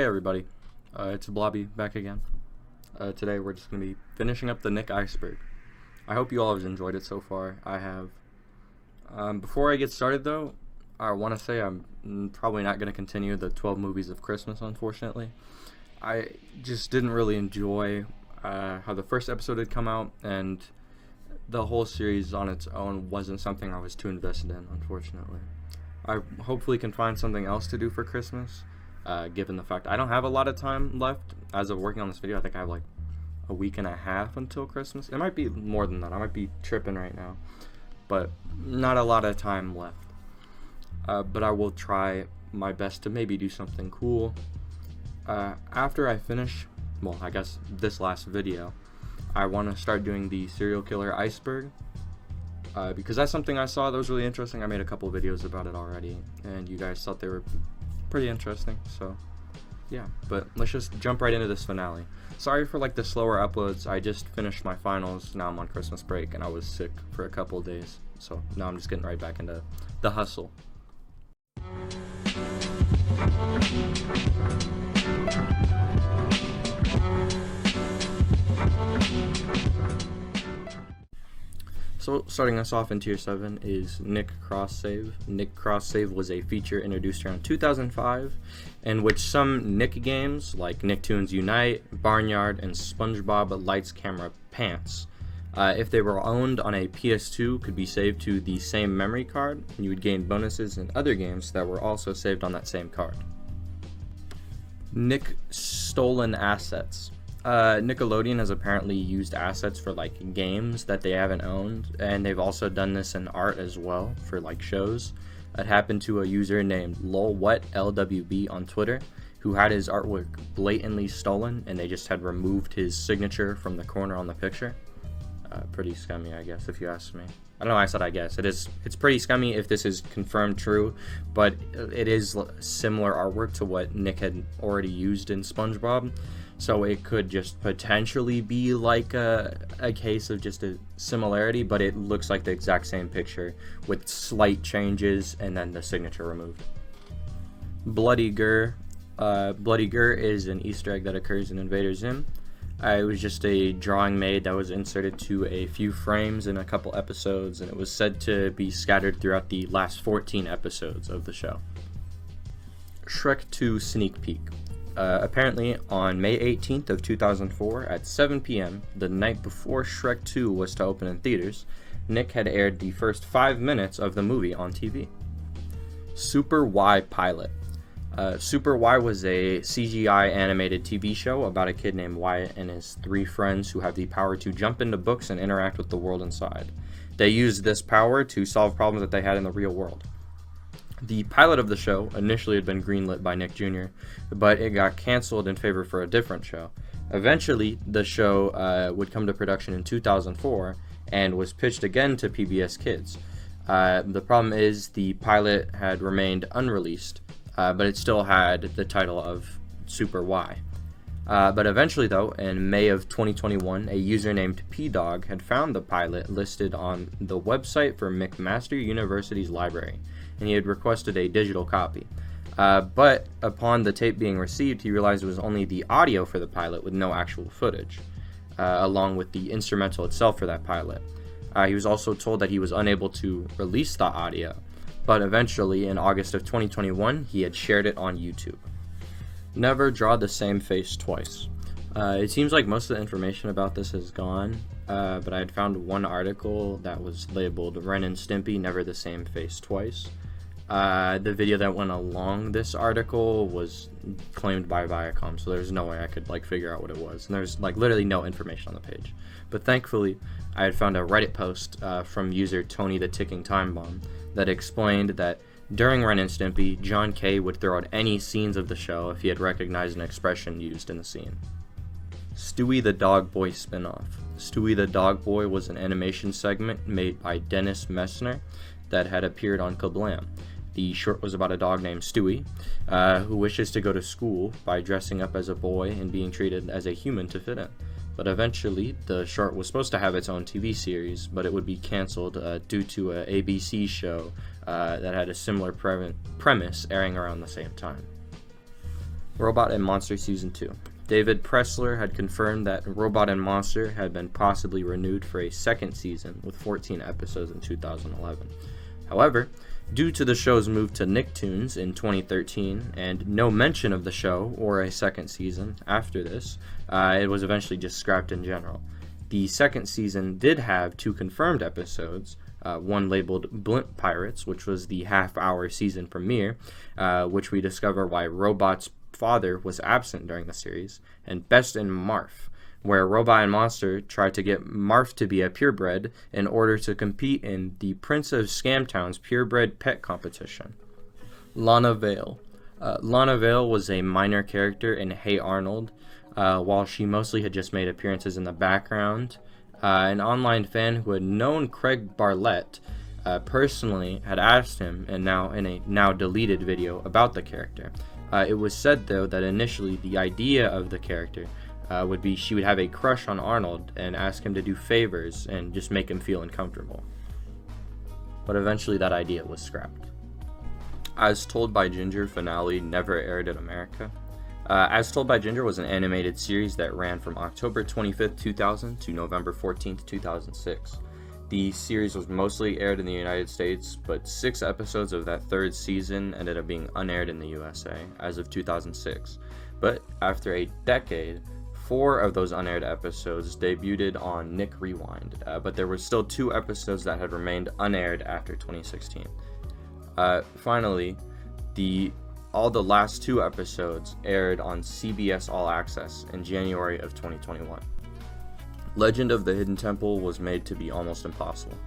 Hey everybody, it's Blobby back again. Today we're just going to be finishing up the Nick Iceberg. I hope you all have enjoyed it so far. I have. Before I get started though, I want to say I'm probably not going to continue the 12 movies of Christmas, unfortunately. I just didn't really enjoy how the first episode had come out, and the whole series on its own wasn't something I was too invested in, unfortunately. I hopefully can find something else to do for Christmas. Given the fact I don't have a lot of time left as of working on this video. I think I have like a week and a half until Christmas. It might be more than that. I might be tripping right now, but not a lot of time left. But I will try my best to maybe do something cool. After I finish, well, I guess this last video, I want to start doing the serial killer Iceberg. Because that's something I saw that was really interesting. I made a couple videos about it already, and you guys thought they were pretty interesting, so yeah. But let's just jump right into this finale. Sorry for like the slower uploads. I just finished my finals. Now I'm on Christmas break and I was sick for a couple of days, so now I'm just getting right back into the hustle. So starting us off in Tier 7 is Nick Cross Save. Nick Cross Save was a feature introduced around 2005 in which some Nick games like Nicktoons Unite, Barnyard, and SpongeBob Lights Camera Pants, if they were owned on a PS2, could be saved to the same memory card, and you would gain bonuses in other games that were also saved on that same card. Nick Stolen Assets. Nickelodeon has apparently used assets for like games that they haven't owned, and they've also done this in art as well for like shows. It happened to a user named LolWhatLWB on Twitter, who had his artwork blatantly stolen, and they just had removed his signature from the corner on the picture. Pretty scummy, I guess, if you ask me. I don't know why I said I guess. It's pretty scummy if this is confirmed true, but it is similar artwork to what Nick had already used in SpongeBob. So it could just potentially be like a case of just a similarity, but it looks like the exact same picture with slight changes and then the signature removed. Bloody Gur. Bloody Gur is an Easter egg that occurs in Invader Zim. It was just a drawing made that was inserted to a few frames in a couple episodes, and it was said to be scattered throughout the last 14 episodes of the show. Shrek 2 Sneak Peek. Apparently, on May 18th of 2004 at 7 p.m., the night before Shrek 2 was to open in theaters, Nick had aired the first 5 minutes of the movie on TV. Super Y Pilot. Super Y was a CGI animated TV show about a kid named Wyatt and his 3 friends who have the power to jump into books and interact with the world inside. They used this power to solve problems that they had in the real world. The pilot of the show initially had been greenlit by Nick Jr., but it got canceled in favor for a different show. Eventually, the show would come to production in 2004 and was pitched again to PBS Kids. The problem is the pilot had remained unreleased, but it still had the title of Super Y. But eventually, though, in May of 2021, a user named PDog had found the pilot listed on the website for McMaster University's library, and he had requested a digital copy. But upon the tape being received, he realized it was only the audio for the pilot with no actual footage, along with the instrumental itself for that pilot. He was also told that he was unable to release the audio, but eventually, in August of 2021, he had shared it on YouTube. Never draw the same face twice. It seems like most of the information about this is gone, but I had found one article that was labeled Ren and Stimpy Never the Same Face Twice. The video that went along this article was claimed by Viacom, so there's no way I could like figure out what it was, and there's like literally no information on the page. But thankfully, I had found a Reddit post from user Tony the Ticking Time Bomb that explained that during Ren and Stimpy, John K. would throw out any scenes of the show if he had recognized an expression used in the scene. Stewie the Dog Boy spinoff. Stewie the Dog Boy was an animation segment made by Dennis Messner that had appeared on Kablam. The short was about a dog named Stewie, who wishes to go to school by dressing up as a boy and being treated as a human to fit in. But eventually, the short was supposed to have its own TV series, but it would be canceled due to an ABC show that had a similar premise airing around the same time. Robot and Monster Season 2. David Pressler had confirmed that Robot and Monster had been possibly renewed for a second season with 14 episodes in 2011. However, due to the show's move to Nicktoons in 2013 and no mention of the show or a second season after this, it was eventually just scrapped in general. The second season did have 2 confirmed episodes, one labeled Blimp Pirates, which was the half-hour season premiere, which we discover why Robot's father was absent during the series, and Best in Marf, where Robot and Monster tried to get Marf to be a purebred in order to compete in the Prince of Scamtown's purebred pet competition. Lana Vale. Lana Vale was a minor character in Hey Arnold, while she mostly had just made appearances in the background. An online fan who had known Craig Barlett personally had asked him, and now in a now deleted video, about the character. It was said, though, that initially the idea of the character would be she would have a crush on Arnold and ask him to do favors and just make him feel uncomfortable. But eventually that idea was scrapped. As Told by Ginger finale never aired in America. As Told by Ginger was an animated series that ran from October 25th, 2000 to November 14th, 2006. The series was mostly aired in the United States, but 6 episodes of that 3rd season ended up being unaired in the USA as of 2006. But after a decade, 4 of those unaired episodes debuted on Nick Rewind, but there were still 2 episodes that had remained unaired after 2016. Finally, all the last 2 episodes aired on CBS All Access in January of 2021. Legend of the Hidden Temple was made to be almost impossible.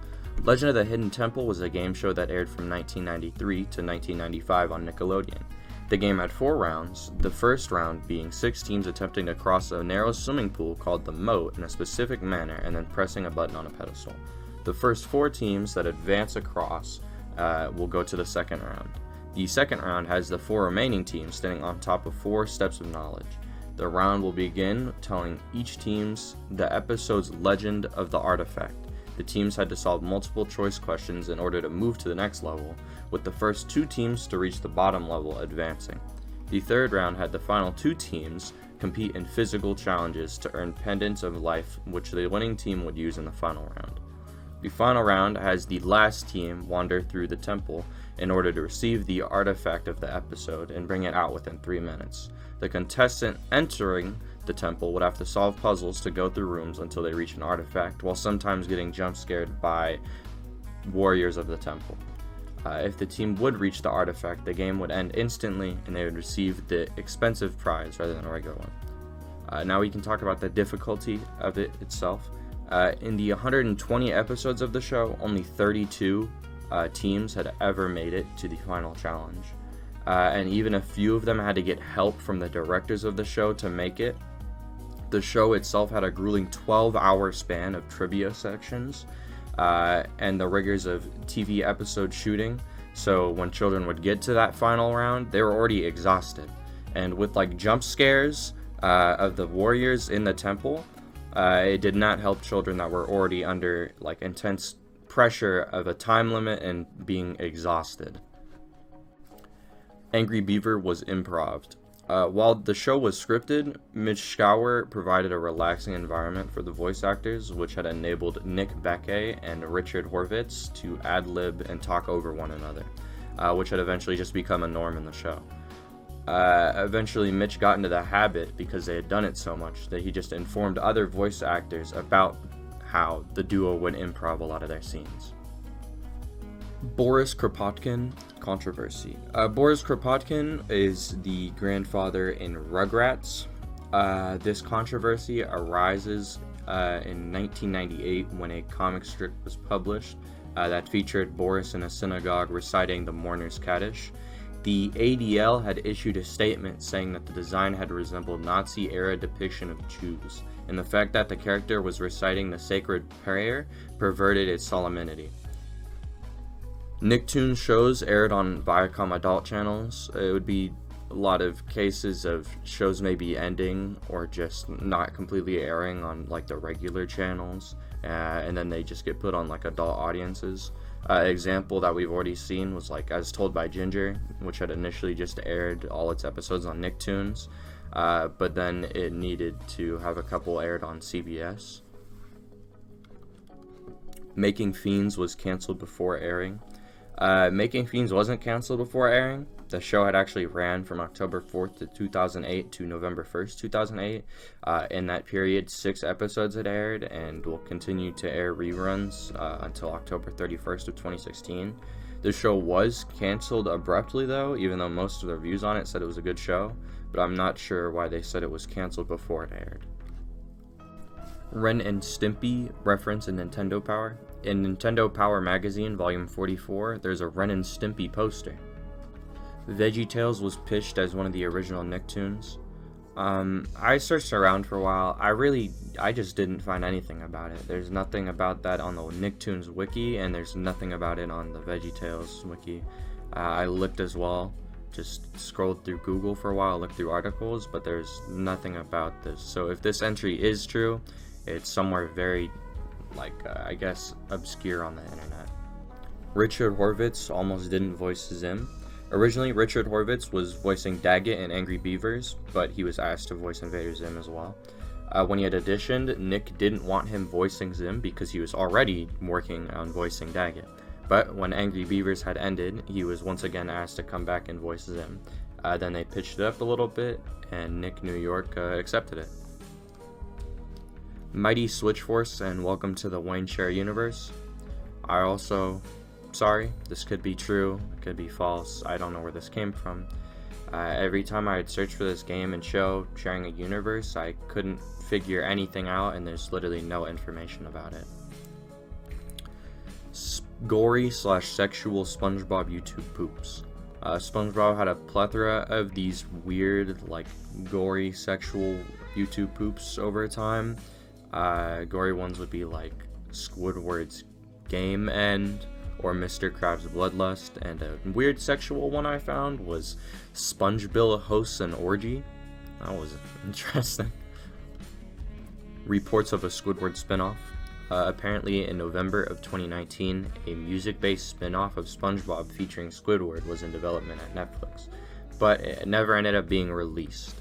Legend of the Hidden Temple was a game show that aired from 1993 to 1995 on Nickelodeon. The game had 4 rounds, the first round being 6 teams attempting to cross a narrow swimming pool called the moat in a specific manner and then pressing a button on a pedestal. The first 4 teams that advance across will go to the second round. The second round has the 4 remaining teams standing on top of 4 steps of knowledge. The round will begin telling each team's the episode's legend of the artifact. The teams had to solve multiple choice questions in order to move to the next level, with the first 2 teams to reach the bottom level advancing. The third round had the final 2 teams compete in physical challenges to earn pendants of life, which the winning team would use in the final round. The final round has the last team wander through the temple in order to receive the artifact of the episode and bring it out within 3 minutes. The contestant entering the temple would have to solve puzzles to go through rooms until they reach an artifact, while sometimes getting jump scared by warriors of the temple. If the team would reach the artifact, the game would end instantly and they would receive the expensive prize rather than a regular one. Now we can talk about the difficulty of it itself. In the 120 episodes of the show, only 32 teams had ever made it to the final challenge. And even a few of them had to get help from the directors of the show to make it. The show itself had a grueling 12-hour span of trivia sections and the rigors of TV episode shooting. So when children would get to that final round, they were already exhausted. And with like jump scares of the warriors in the temple, it did not help children that were already under like intense pressure of a time limit and being exhausted. Angry Beaver was improv'd. While the show was scripted, Mitch Schauer provided a relaxing environment for the voice actors, which had enabled Nick Becke and Richard Horvitz to ad-lib and talk over one another, which had eventually just become a norm in the show. Eventually, Mitch got into the habit, because they had done it so much, that he just informed other voice actors about how the duo would improv a lot of their scenes. Boris Kropotkin controversy. Boris Kropotkin is the grandfather in Rugrats. This controversy arises in 1998 when a comic strip was published that featured Boris in a synagogue reciting the Mourner's Kaddish. The ADL had issued a statement saying that the design had resembled Nazi-era depiction of Jews, and the fact that the character was reciting the sacred prayer perverted its solemnity. Nicktoons shows aired on Viacom adult channels. It would be a lot of cases of shows maybe ending or just not completely airing on like the regular channels, and then they just get put on like adult audiences. Example that we've already seen was like As Told by Ginger, which had initially just aired all its episodes on Nicktoons, but then it needed to have a couple aired on CBS. Making Fiends was canceled before airing. Making Fiends wasn't canceled before airing. The show had actually ran from October 4th to 2008 to November 1st, 2008. In that period, 6 episodes had aired and will continue to air reruns until October 31st of 2016. The show was canceled abruptly though, even though most of the reviews on it said it was a good show, but I'm not sure why they said it was canceled before it aired. Ren and Stimpy reference in Nintendo Power. In Nintendo Power Magazine, Volume 44, there's a Ren and Stimpy poster. VeggieTales was pitched as one of the original Nicktoons. I searched around for a while. I just didn't find anything about it. There's nothing about that on the Nicktoons wiki, and there's nothing about it on the VeggieTales wiki. I looked as well, just scrolled through Google for a while, looked through articles, but there's nothing about this. So if this entry is true, it's somewhere very, I guess, obscure on the internet. Richard Horvitz almost didn't voice Zim. Originally, Richard Horvitz was voicing Daggett in Angry Beavers, but he was asked to voice Invader Zim as well. When he had auditioned, Nick didn't want him voicing Zim because he was already working on voicing Daggett. But when Angry Beavers had ended, he was once again asked to come back and voice Zim. Then they pitched it up a little bit, and Nick New York accepted it. Mighty Switch Force and Welcome to the Wayne Share Universe. Sorry, this could be true, it could be false, I don't know where this came from. Every time I would search for this game and show sharing a universe, I couldn't figure anything out, and there's literally no information about it. Gory/sexual SpongeBob YouTube poops. SpongeBob had a plethora of these weird, gory sexual YouTube poops over time. Gory ones would be like Squidward's Game End, or Mr. Krabs' Bloodlust, and a weird sexual one I found was SpongeBill hosts an orgy. That was interesting. Reports of a Squidward spinoff. Apparently in November of 2019, a music-based spin-off of SpongeBob featuring Squidward was in development at Netflix, but it never ended up being released.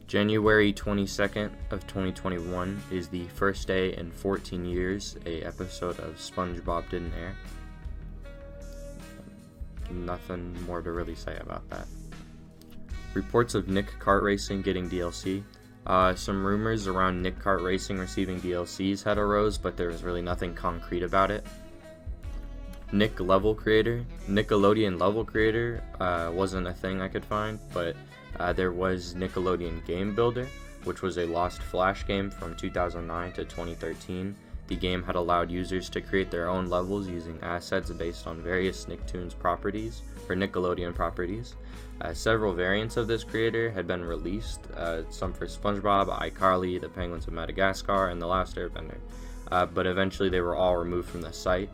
January 22nd of 2021 is the first day in 14 years a episode of SpongeBob didn't air. Nothing more to really say about that. Reports of Nick Kart Racing getting DLC. Some rumors around Nick Kart Racing receiving DLCs had arose, but there was really nothing concrete about it. Nickelodeon level creator wasn't a thing I could find, but there was Nickelodeon Game Builder, which was a Lost Flash game from 2009 to 2013. The game had allowed users to create their own levels using assets based on various Nicktoons properties, or Nickelodeon properties. Several variants of this creator had been released, some for SpongeBob, iCarly, The Penguins of Madagascar, and The Last Airbender, but eventually they were all removed from the site.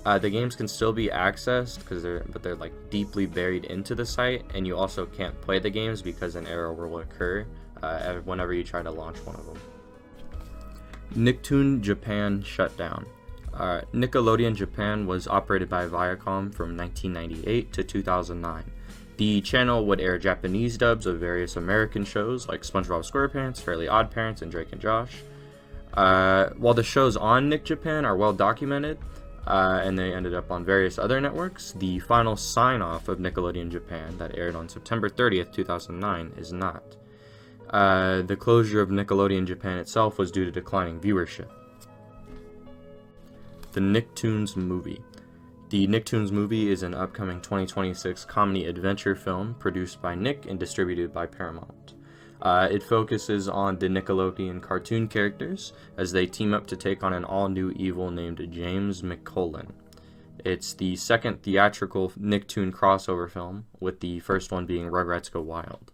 The games can still be accessed, but they're deeply buried into the site, and you also can't play the games because an error will occur whenever you try to launch one of them. Nicktoon Japan shut down. Nickelodeon Japan was operated by Viacom from 1998 to 2009. The channel would air Japanese dubs of various American shows like SpongeBob SquarePants, Fairly Odd Parents, and Drake and Josh. While the shows on Nick Japan are well documented, and they ended up on various other networks, the final sign-off of Nickelodeon Japan that aired on September 30th, 2009 is not. The closure of Nickelodeon Japan itself was due to declining viewership. The Nicktoons Movie. The Nicktoons Movie is an upcoming 2026 comedy adventure film produced by Nick and distributed by Paramount. It focuses on the Nickelodeon cartoon characters as they team up to take on an all-new evil named James McCullen. It's the second theatrical Nicktoon crossover film, with the first one being Rugrats Go Wild.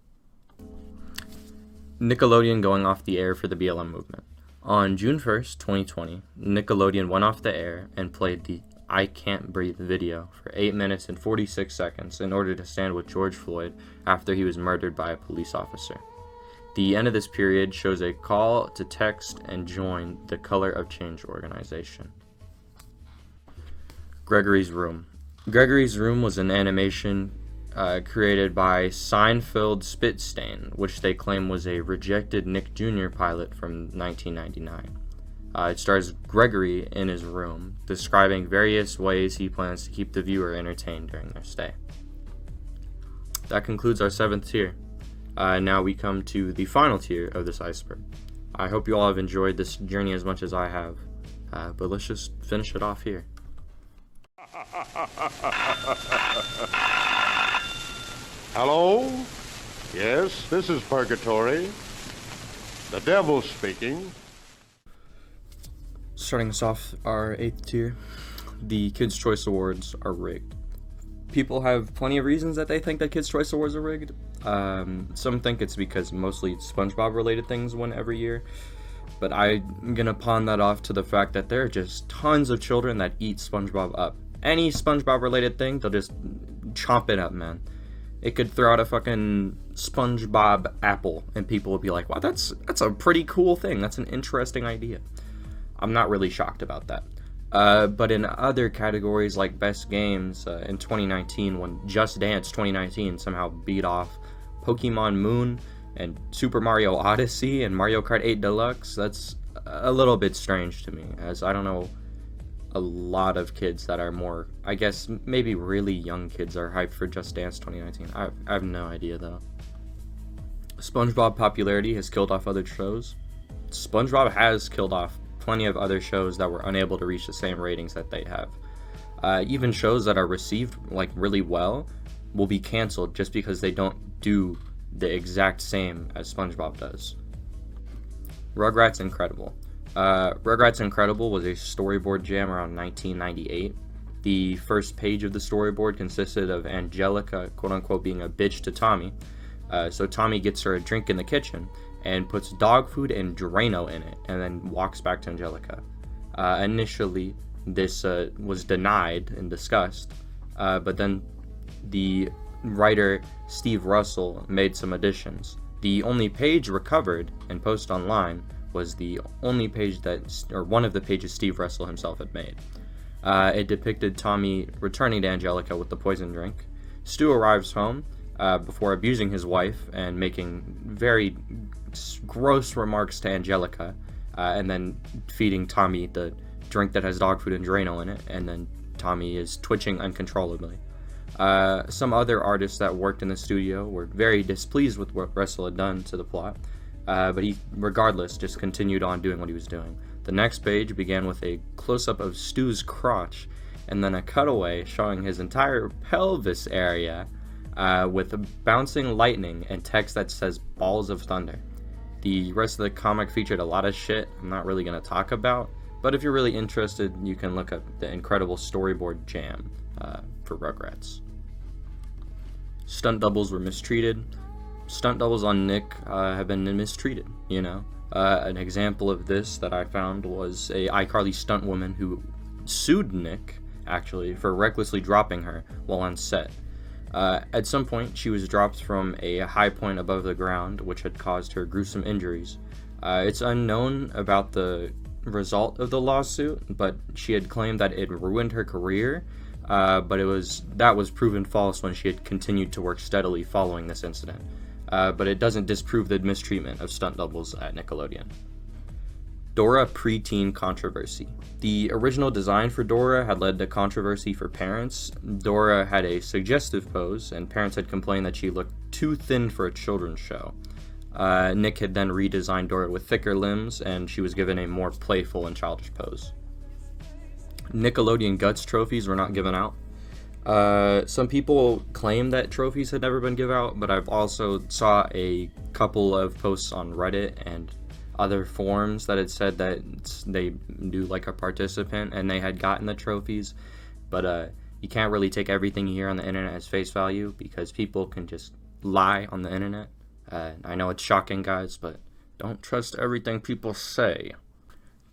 Nickelodeon going off the air for the BLM movement. On June 1st, 2020, Nickelodeon went off the air and played the I Can't Breathe video for 8 minutes and 46 seconds in order to stand with George Floyd after he was murdered by a police officer. The end of this period shows a call to text and join the Color of Change organization. Gregory's Room. Gregory's Room was an animation created by Seinfeld Spitstain, which they claim was a rejected Nick Jr. pilot from 1999. It stars Gregory in his room, describing various ways he plans to keep the viewer entertained during their stay. That concludes our 7th tier. Now we come to the final tier of this iceberg. I hope you all have enjoyed this journey as much as I have, but let's just finish it off here. Hello? Yes, this is Purgatory. The devil speaking. Starting us off, our 8th tier, the Kids' Choice Awards are rigged. People have plenty of reasons that they think that Kids' Choice Awards are rigged. Some think it's because mostly SpongeBob-related things win every year, but I'm gonna pawn that off to the fact that there are just tons of children that eat SpongeBob up. Any SpongeBob-related thing, they'll just chomp it up, man. It could throw out a fucking SpongeBob apple, and people would be like, wow, that's a pretty cool thing. That's an interesting idea. I'm not really shocked about that. But in other categories like Best Games in 2019, when Just Dance 2019 somehow beat off Pokemon Moon and Super Mario Odyssey and Mario Kart 8 Deluxe, that's a little bit strange to me, as I don't know a lot of kids that are more, I guess maybe really young kids are hyped for Just Dance 2019. I have no idea though. SpongeBob popularity has killed off other shows. SpongeBob has killed off plenty of other shows that were unable to reach the same ratings that they have. Even shows that are received like really well will be canceled just because they don't do the exact same as SpongeBob does. Rugrats Incredible. Rugrats Incredible was a storyboard jam around 1998. The first page of the storyboard consisted of Angelica, quote-unquote, being a bitch to Tommy. So Tommy gets her a drink in the kitchen and puts dog food and Drano in it, and then walks back to Angelica. Initially, this was denied and discussed, but then the writer Steve Russell made some additions. The only page recovered and posted online was the only page or one of the pages Steve Russell himself had made. It depicted Tommy returning to Angelica with the poison drink. Stu arrives home before abusing his wife and making very gross remarks to Angelica, and then feeding Tommy the drink that has dog food and Drano in it, and then Tommy is twitching uncontrollably. Some other artists that worked in the studio were very displeased with what Russell had done to the plot, but he, regardless, just continued on doing what he was doing. The next page began with a close-up of Stu's crotch, and then a cutaway showing his entire pelvis area with bouncing lightning and text that says balls of thunder. The rest of the comic featured a lot of shit I'm not really going to talk about, but if you're really interested, you can look up the incredible storyboard jam for Rugrats. Stunt doubles were mistreated. Stunt doubles on Nick have been mistreated, you know. An example of this that I found was a iCarly stunt woman who sued Nick, actually, for recklessly dropping her while on set. At some point, she was dropped from a high point above the ground, which had caused her gruesome injuries. It's unknown about the result of the lawsuit, but she had claimed that it ruined her career, but that was proven false when she had continued to work steadily following this incident. But it doesn't disprove the mistreatment of stunt doubles at Nickelodeon. Dora preteen controversy. The original design for Dora had led to controversy for parents. Dora had a suggestive pose, and parents had complained that she looked too thin for a children's show. Nick had then redesigned Dora with thicker limbs, and she was given a more playful and childish pose. Nickelodeon Guts trophies were not given out. Some people claim that trophies had never been given out, but I've also saw a couple of posts on Reddit and other forums that had said that they knew like a participant and they had gotten the trophies, but you can't really take everything you hear on the internet as face value because people can just lie on the internet. I know it's shocking, guys, but don't trust everything people say.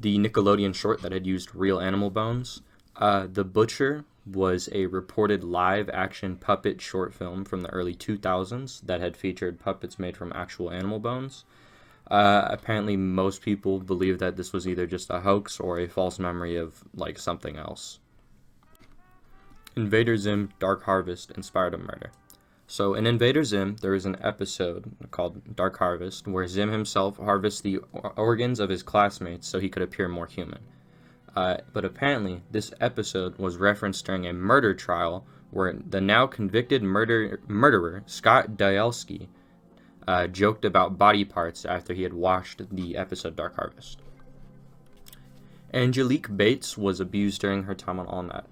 The Nickelodeon short that had used real animal bones. The Butcher was a reported live-action puppet short film from the early 2000s that had featured puppets made from actual animal bones. Apparently, most people believe that this was either just a hoax or a false memory of, like, something else. Invader Zim Dark Harvest inspired a murder. So in Invader Zim, there is an episode called Dark Harvest where Zim himself harvests the organs of his classmates so he could appear more human. But apparently, this episode was referenced during a murder trial where the now convicted murderer, Scott Dielsky, joked about body parts after he had watched the episode Dark Harvest. Angelique Bates was abused during her time on AllNet.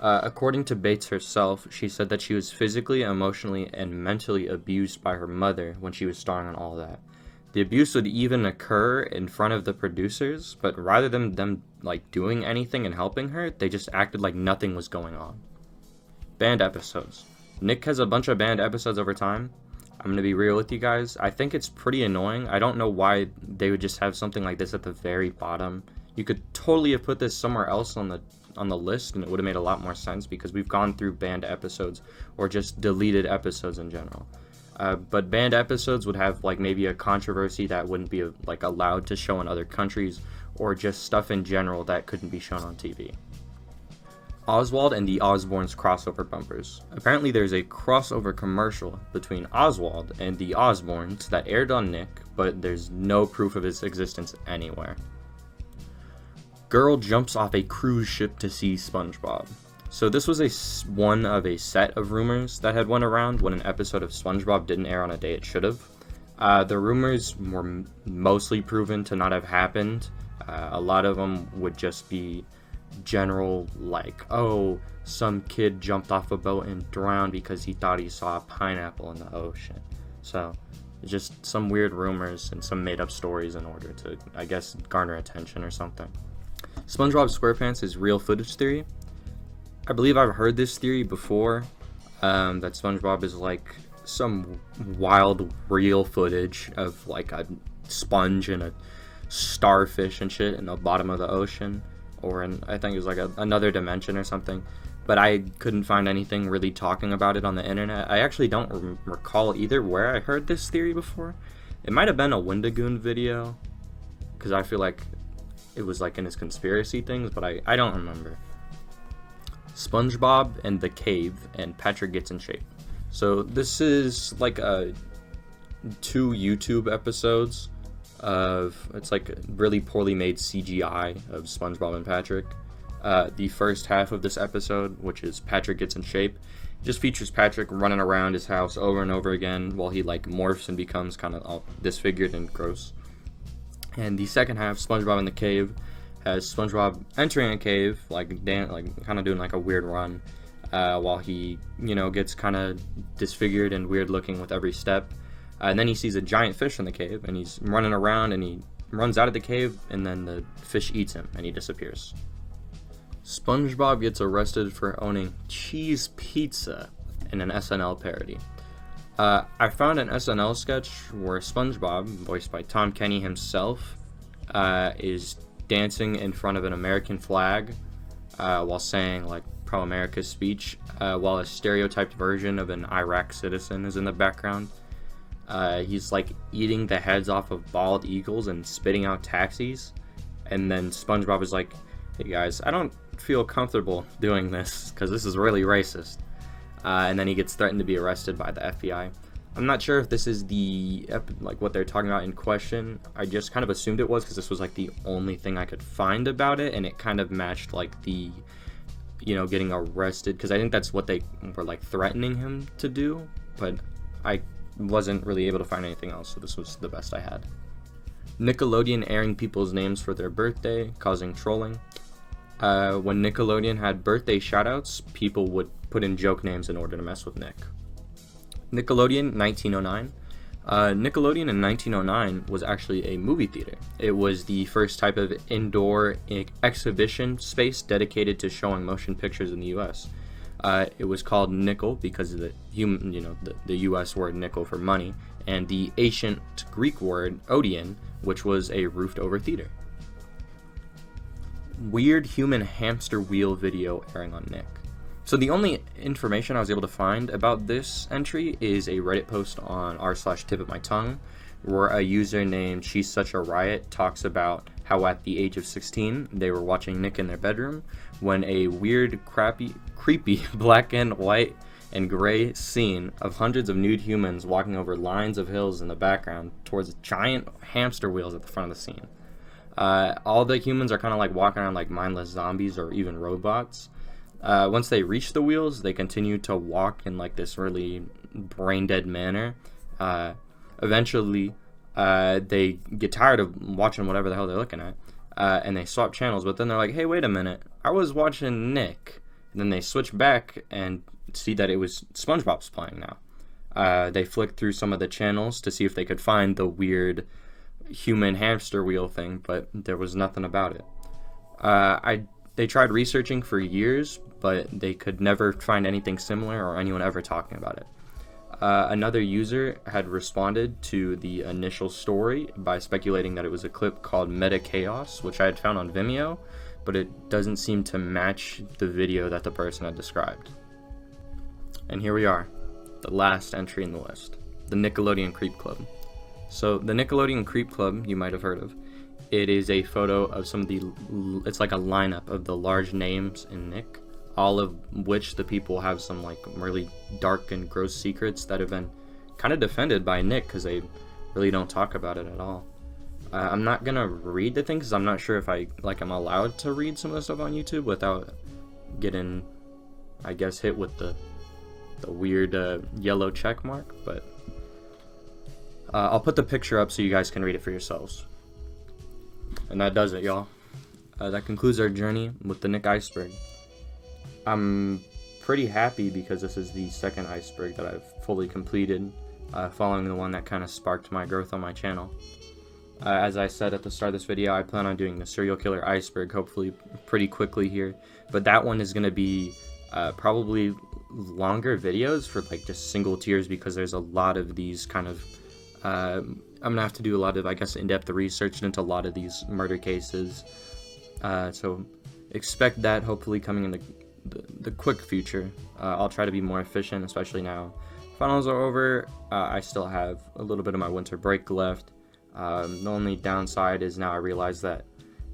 According to Bates herself, she said that she was physically, emotionally, and mentally abused by her mother when she was starring on All That. The abuse would even occur in front of the producers, but rather than them doing anything and helping her, they just acted like nothing was going on. Banned episodes. Nick has a bunch of banned episodes over time. I'm gonna be real with you guys. I think it's pretty annoying. I don't know why they would just have something like this at the very bottom. You could totally have put this somewhere else on the list and it would have made a lot more sense because we've gone through banned episodes or just deleted episodes in general. But banned episodes would have maybe a controversy that wouldn't be allowed to show in other countries, or just stuff in general that couldn't be shown on TV. Oswald and the Osbournes crossover bumpers. Apparently there's a crossover commercial between Oswald and the Osbournes that aired on Nick, but there's no proof of its existence anywhere. Girl jumps off a cruise ship to see SpongeBob. So this was one of a set of rumors that had went around when an episode of SpongeBob didn't air on a day it should have. The rumors were mostly proven to not have happened. A lot of them would just be general, oh, some kid jumped off a boat and drowned because he thought he saw a pineapple in the ocean. So just some weird rumors and some made up stories in order to, I guess, garner attention or something. SpongeBob SquarePants is real footage theory. I believe I've heard this theory before, that SpongeBob is some wild real footage of a sponge and a starfish and shit in the bottom of the ocean, or I think it was another dimension or something. But I couldn't find anything really talking about it on the internet. I actually don't recall either where I heard this theory before. It might have been a Wendigoon video, because I feel like it was in his conspiracy things, but I don't remember. SpongeBob and the Cave and Patrick Gets in Shape. So this is 2 YouTube episodes of, it's really poorly made CGI of SpongeBob and Patrick. The first half of this episode, which is Patrick Gets in Shape, just features Patrick running around his house over and over again while he morphs and becomes kind of all disfigured and gross. And the second half, SpongeBob in the Cave, has SpongeBob entering a cave, kind of doing a weird run, while he, gets kind of disfigured and weird looking with every step. And then he sees a giant fish in the cave, and he's running around, and he runs out of the cave, and then the fish eats him, and he disappears. SpongeBob gets arrested for owning cheese pizza in an SNL parody. I found an SNL sketch where SpongeBob, voiced by Tom Kenny himself, is dancing in front of an American flag while saying pro-America speech, while a stereotyped version of an Iraq citizen is in the background. He's eating the heads off of bald eagles and spitting out taxis, and then SpongeBob is hey guys, I don't feel comfortable doing this because this is really racist. And then he gets threatened to be arrested by the FBI. I'm not sure if this is what they're talking about in question. I just kind of assumed it was because this was the only thing I could find about it, and it kind of matched the getting arrested, because I think that's what they were threatening him to do, but I wasn't really able to find anything else, so this was the best I had. Nickelodeon airing people's names for their birthday, causing trolling. When Nickelodeon had birthday shoutouts, people would put in joke names in order to mess with Nick. Nickelodeon 1909. Nickelodeon in 1909 was actually a movie theater. It was the first type of indoor exhibition space dedicated to showing motion pictures in the U.S. It was called nickel because of the U.S. word nickel for money, and the ancient Greek word Odeon, which was a roofed-over theater. Weird human hamster wheel video airing on Nick. So the only information I was able to find about this entry is a Reddit post on r/tip of my tongue, where a user named She's Such a Riot talks about how at the age of 16, they were watching Nick in their bedroom when a weird, creepy black and white and gray scene of hundreds of nude humans walking over lines of hills in the background towards giant hamster wheels at the front of the scene. All the humans are kind of like walking around like mindless zombies or even robots. Once they reach the wheels, they continue to walk in like this really brain dead manner. Eventually, they get tired of watching whatever the hell they're looking at, and they swap channels. But then they're like, hey, wait a minute, I was watching Nick. And then they switch back and see that it was SpongeBob's playing now. They flicked through some of the channels to see if they could find the weird human hamster wheel thing, but there was nothing about it. They tried researching for years, but they could never find anything similar or anyone ever talking about it. Another user had responded to the initial story by speculating that it was a clip called Meta Chaos, which I had found on Vimeo, but it doesn't seem to match the video that the person had described. And here we are, the last entry in the list, the Nickelodeon Creep Club. So the Nickelodeon Creep Club, you might have heard of, it is a photo of some of it's like a lineup of the large names in Nick, all of which the people have some like really dark and gross secrets that have been kind of defended by Nick because they really don't talk about it at all. I'm not gonna read the things because I'm not sure if I'm allowed to read some of the stuff on YouTube without getting, I guess, hit with the weird yellow check mark, but I'll put the picture up so you guys can read it for yourselves. And that does it, y'all. That concludes our journey with the Nick Iceberg. I'm pretty happy because this is the second iceberg that I've fully completed, following the one that kind of sparked my growth on my channel. As I said at the start of this video, I plan on doing the serial killer iceberg hopefully pretty quickly here, but that one is going to be probably longer videos for like just single tiers because there's a lot of these kind of I'm gonna have to do a lot of, I guess, in-depth research into a lot of these murder cases, so expect that hopefully coming in the quick future. I'll try to be more efficient, especially now finals are over. I still have a little bit of my winter break left. The only downside is now I realize that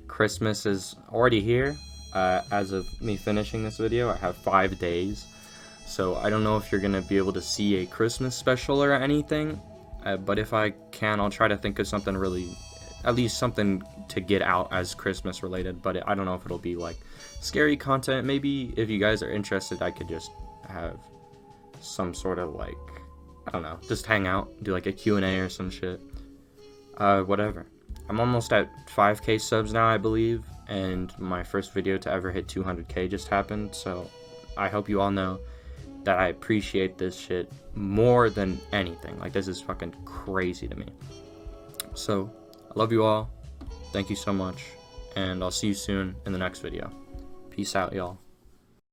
Christmas is already here. As of me finishing this video, I have 5 days, so I don't know if you're gonna be able to see a Christmas special or anything, but if I can, I'll try to think of something really, at least something to get out as Christmas related, but I don't know if it'll be like scary content. Maybe if you guys are interested, I could just have some sort of like, I don't know, just hang out, do like a Q&A or some shit. Whatever. I'm almost at 5k subs now, I believe, and my first video to ever hit 200k just happened, so I hope you all know that I appreciate this shit more than anything. Like, this is fucking crazy to me. So, I love you all. Thank you so much, and I'll see you soon in the next video. Peace out, y'all.